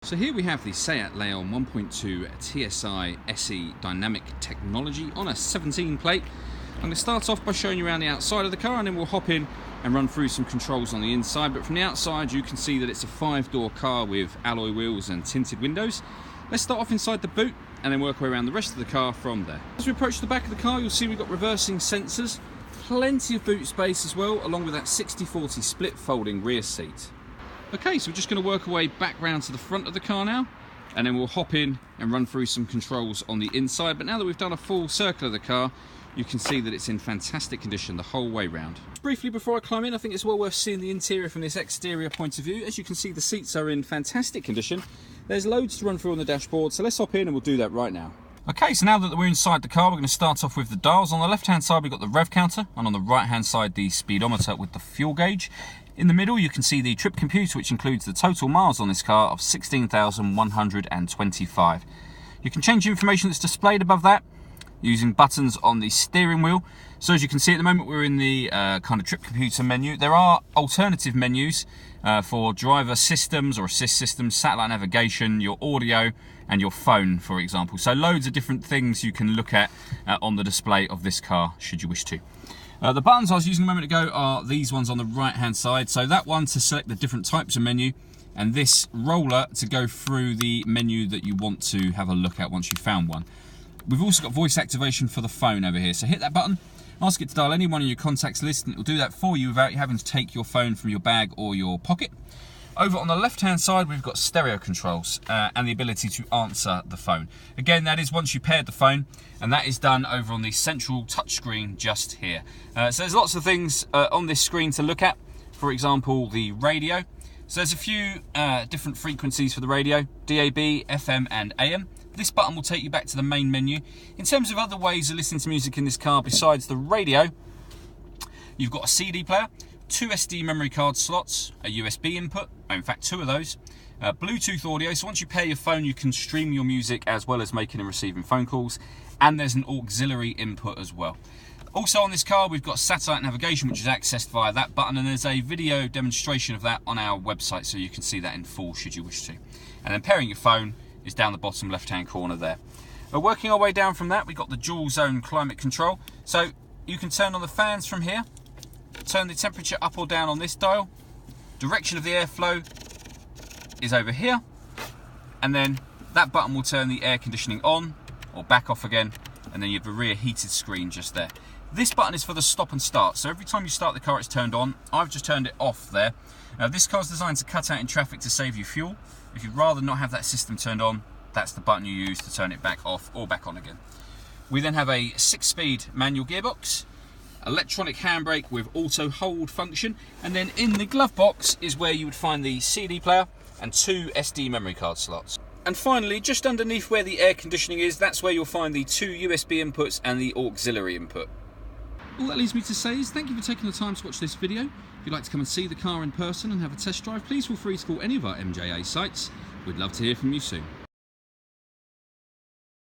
So here we have the Seat Leon 1.2 TSI SE dynamic technology on a 17 plate. I'm going to start off by showing you around the outside of the car, and then we'll hop in and run through some controls on the inside. But from the outside you can see that it's a 5-door car with alloy wheels and tinted windows. Let's start off inside the boot and then work our way around the rest of the car from there. As we approach the back of the car, you'll see we've got reversing sensors, plenty of boot space as well, along with that 60/40 split folding rear seat. Okay, so we're just going to work our way back round to the front of the car now, and then we'll hop in and run through some controls on the inside. But now that we've done a full circle of the car, you can see that it's in fantastic condition the whole way round. Briefly before I climb in, I think it's well worth seeing the interior from this exterior point of view. As you can see, the seats are in fantastic condition. There's loads to run through on the dashboard, so let's hop in and we'll do that right now. Okay, so now that we're inside the car, we're going to start off with the dials. On the left-hand side, we've got the rev counter, and on the right-hand side, the speedometer with the fuel gauge. In the middle, you can see the trip computer, which includes the total miles on this car of 16,125. You can change the information that's displayed above that using buttons on the steering wheel. So as you can see at the moment, we're in the kind of trip computer menu. There are alternative menus for driver systems or assist systems, satellite navigation, your audio and your phone, for example. So loads of different things you can look at on the display of this car should you wish to. The buttons I was using a moment ago are these ones on the right hand side. So that one to select the different types of menu, and this roller to go through the menu that you want to have a look at once you've found one. We've also got voice activation for the phone over here. So hit that button, ask it to dial any one of your contacts list, and it will do that for you without you having to take your phone from your bag or your pocket. Over on the left hand side, we've got stereo controls and the ability to answer the phone. Again, that is once you paired the phone, and that is done over on the central touchscreen just here. So there's lots of things on this screen to look at. For example, the radio. So there's a few different frequencies for the radio: DAB, FM and AM. This button will take you back to the main menu. In terms of other ways of listening to music in this car besides the radio, you've got a CD player, 2 SD memory card slots, a USB input, in fact 2 of those, Bluetooth audio, so once you pair your phone you can stream your music as well as making and receiving phone calls, and there's an auxiliary input as well. Also on this car we've got satellite navigation, which is accessed via that button, and there's a video demonstration of that on our website so you can see that in full should you wish to. And then pairing your phone is down the bottom left hand corner there. Working our way down from that, we've got the dual zone climate control, so you can turn on the fans from here, turn the temperature up or down on this dial, direction of the airflow is over here, and then that button will turn the air conditioning on or back off again, and then you have a rear heated screen just there. This button is for the stop and start, so every time you start the car it's turned on. I've just turned it off there. This car's designed to cut out in traffic to save you fuel. If you'd rather not have that system turned on, that's the button you use to turn it back off or back on again. We then have a 6-speed manual gearbox, electronic handbrake with auto hold function, and then in the glove box is where you would find the CD player and 2 SD memory card slots. And finally, just underneath where the air conditioning is, that's where you'll find the 2 USB inputs and the auxiliary input. All that leaves me to say is thank you for taking the time to watch this video. If you'd like to come and see the car in person and have a test drive, please feel free to call any of our MJA sites. We'd love to hear from you soon.